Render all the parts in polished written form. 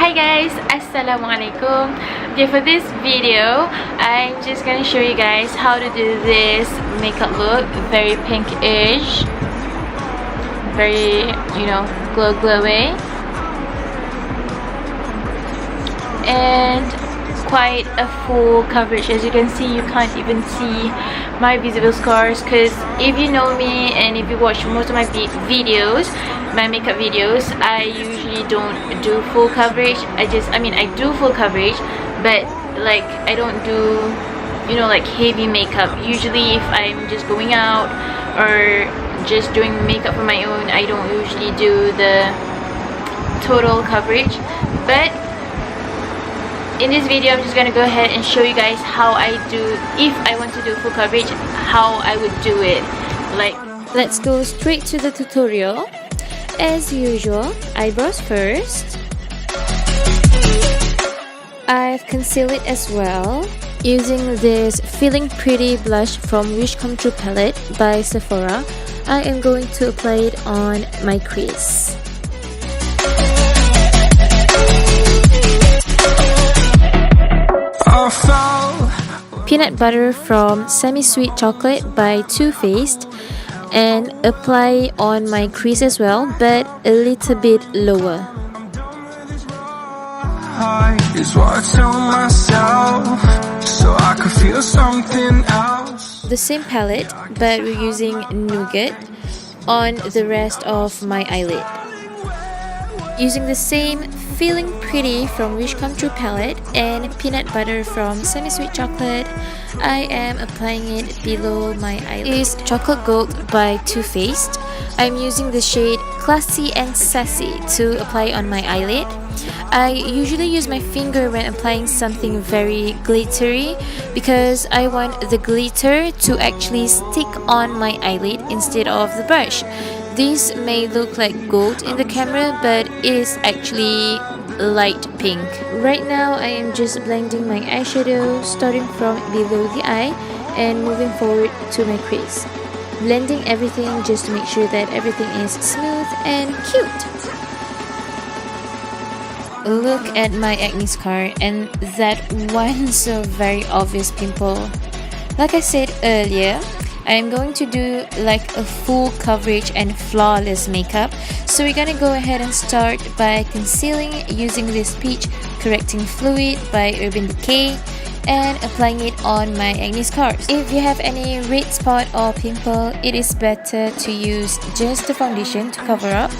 Hi guys, assalamualaikum. Okay, for this video I'm just gonna show you guys how to do this makeup look. Very pinkish, very, you know, glowy, and quite a full coverage. As you can see, you can't even see my visible scars, because if you know me and if you watch most of my videos, my makeup videos, I usually don't do full coverage. I do full coverage, but like I don't do, you know, like heavy makeup. Usually if I'm just going out or just doing makeup on my own, I don't usually do the total coverage. But in this video I'm just gonna go ahead and show you guys how I do, if I want to do full coverage, how I would do it. Like, let's go straight to the tutorial. As usual, eyebrows first. I've concealed it as well using this Feeling Pretty blush from Wish Come True palette by Sephora. I am going to apply it on my crease. Peanut butter from Semi Sweet Chocolate by Too Faced, and apply on my crease as well, but a little bit lower. The same palette, but we're using Nougat on the rest of my eyelid. Using the same Feeling Pretty from Wish Come True palette and peanut butter from Semi Sweet Chocolate, I am applying it below my eyelid. Is Chocolate Gold by Too Faced. I'm using the shade Classy and Sassy to apply on my eyelid. I usually use my finger when applying something very glittery because I want the glitter to actually stick on my eyelid instead of the brush. This may look like gold in the camera, but it is actually light pink. Right now I am just blending my eyeshadow, starting from below the eye and moving forward to my crease. Blending everything just to make sure that everything is smooth and cute. Look at my acne scar and that one so very obvious pimple. Like I said earlier, I am going to do like a full coverage and flawless makeup. So we're gonna go ahead and start by concealing using this peach correcting fluid by Urban Decay and applying it on my acne scars. If you have any red spot or pimple, it is better to use just the foundation to cover up.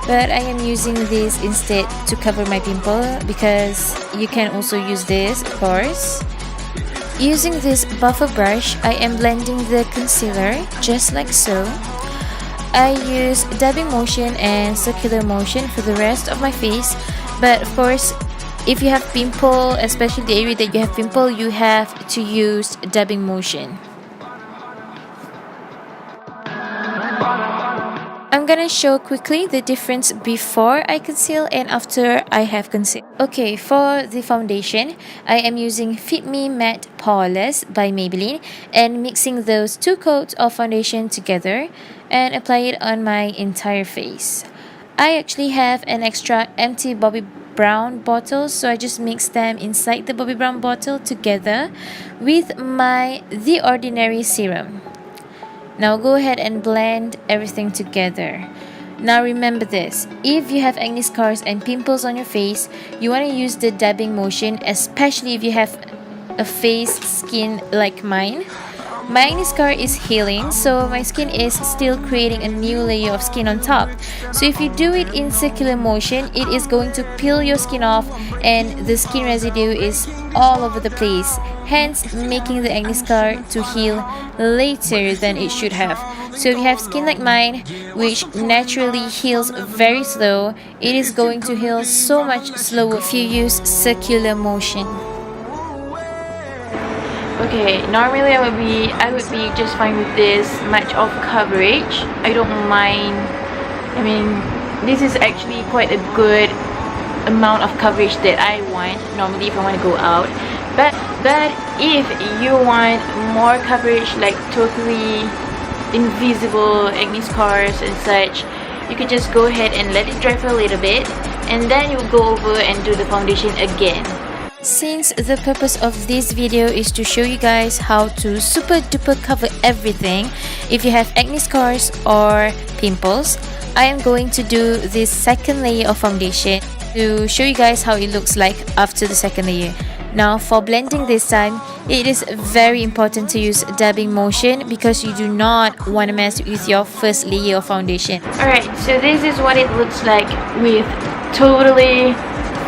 But I am using this instead to cover my pimple, because you can also use this, of course. Using this buffer brush, I am blending the concealer just like so. I use dabbing motion and circular motion for the rest of my face, but of course, if you have pimple, especially the area that you have pimple, you have to use dabbing motion. I'm gonna show quickly the difference before I conceal and after I have concealed. Okay, for the foundation, I am using Fit Me Matte Poreless by Maybelline and mixing those two coats of foundation together and apply it on my entire face. I actually have an extra empty Bobbi Brown bottle, so I just mix them inside the Bobbi Brown bottle together with my The Ordinary serum. Now go ahead and blend everything together. Now remember this, if you have acne scars and pimples on your face, you want to use the dabbing motion, especially if you have a face skin like mine. My acne scar is healing, so my skin is still creating a new layer of skin on top. So if you do it in circular motion, it is going to peel your skin off and the skin residue is all over the place, hence making the acne scar to heal later than it should have. So if you have skin like mine, which naturally heals very slow, it is going to heal so much slower if you use circular motion. Okay, normally I would be just fine with this much of coverage. I don't mind. I mean, this is actually quite a good amount of coverage that I want normally if I want to go out. But if you want more coverage, like totally invisible acne scars and such, you could just go ahead and let it dry for a little bit and then you go over and do the foundation again. Since the purpose of this video is to show you guys how to super duper cover everything, if you have acne scars or pimples, I am going to do this second layer of foundation to show you guys how it looks like after the second layer. Now for blending this time, it is very important to use dabbing motion because you do not want to mess with your first layer of foundation. Alright, so this is what it looks like with totally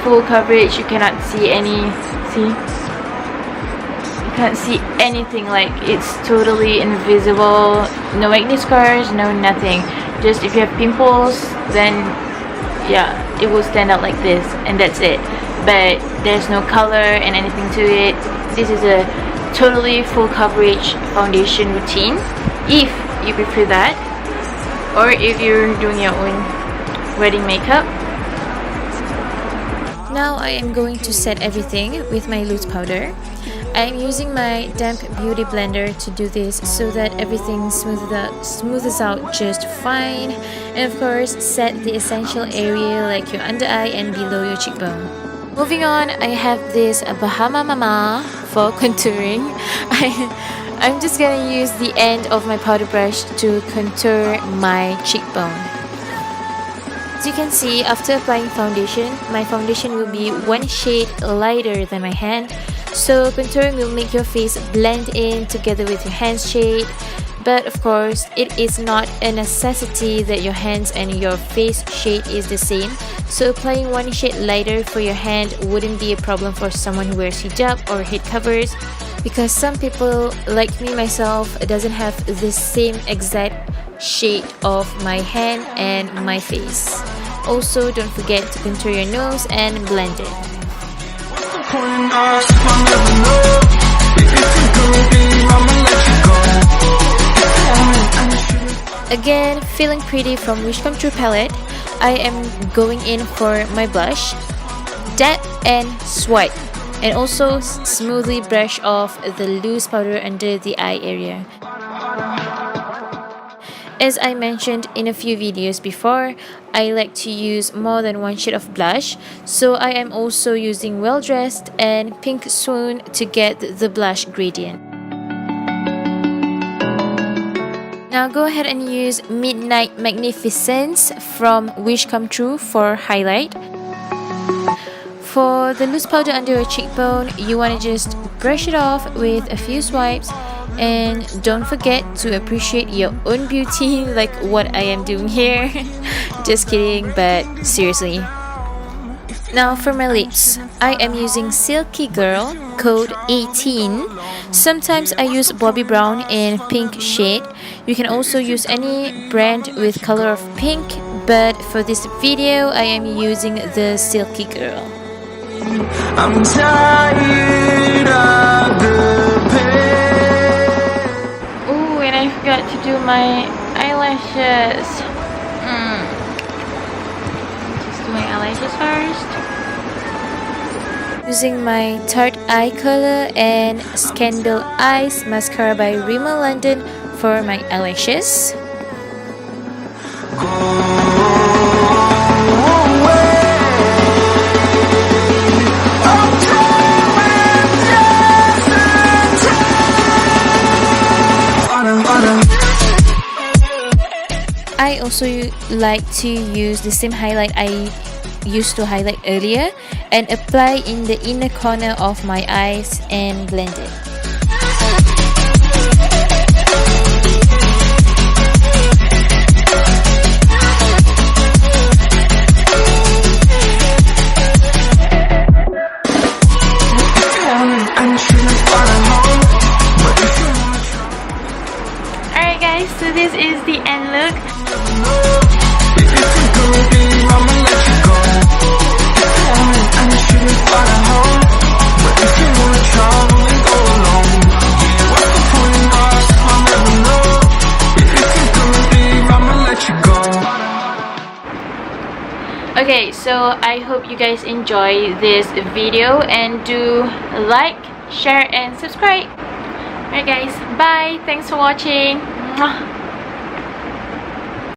full coverage. You cannot see any, see? You can't see anything, like it's totally invisible. No acne scars, no nothing. Just if you have pimples, then yeah, it will stand out like this, and that's it. But there's no color and anything to it. This is a totally full coverage foundation routine if you prefer that, or if you're doing your own wedding makeup. Now I am going to set everything with my loose powder. I am using my damp beauty blender to do this so that everything smoothes out just fine, and of course set the essential area like your under eye and below your cheekbone. Moving on, I have this Bahama Mama for contouring. I'm just gonna use the end of my powder brush to contour my cheekbone. As you can see, after applying foundation, my foundation will be one shade lighter than my hand. So contouring will make your face blend in together with your hand's shade. But of course, it is not a necessity that your hands and your face shade is the same. So applying one shade lighter for your hand wouldn't be a problem for someone who wears hijab or head covers, because some people like me myself doesn't have the same exact shade of my hand and my face. Also, don't forget to contour your nose and blend it. Again, feeling pretty from Wish Come True palette, I am going in for my blush, dab and swipe, and also smoothly brush off the loose powder under the eye area. As I mentioned in a few videos before, I like to use more than one shade of blush, so I am also using Well Dressed and Pink Swoon to get the blush gradient. Now go ahead and use Midnight Magnificence from Wish Come True for highlight. For the loose powder under your cheekbone, you want to just brush it off with a few swipes, and don't forget to appreciate your own beauty like what I am doing here. Just kidding, but seriously. Now for my lips, I am using Silky Girl code 18. Sometimes I use Bobbi Brown in pink shade. You can also use any brand with color of pink, but for this video I am using the Silky Girl. I'm tired of the pain. Ooh, and I forgot to do my eyelashes. Just doing eyelashes first. Using my Tarte eye color and Scandeleyes mascara by Rimmel London for my eyelashes. I also like to use the same highlight I used to highlight earlier and apply in the inner corner of my eyes and blend it. Alright guys, so this is the end look. Okay, so I hope you guys enjoy this video and do like, share and subscribe. Alright guys, bye, thanks for watching. Mwah.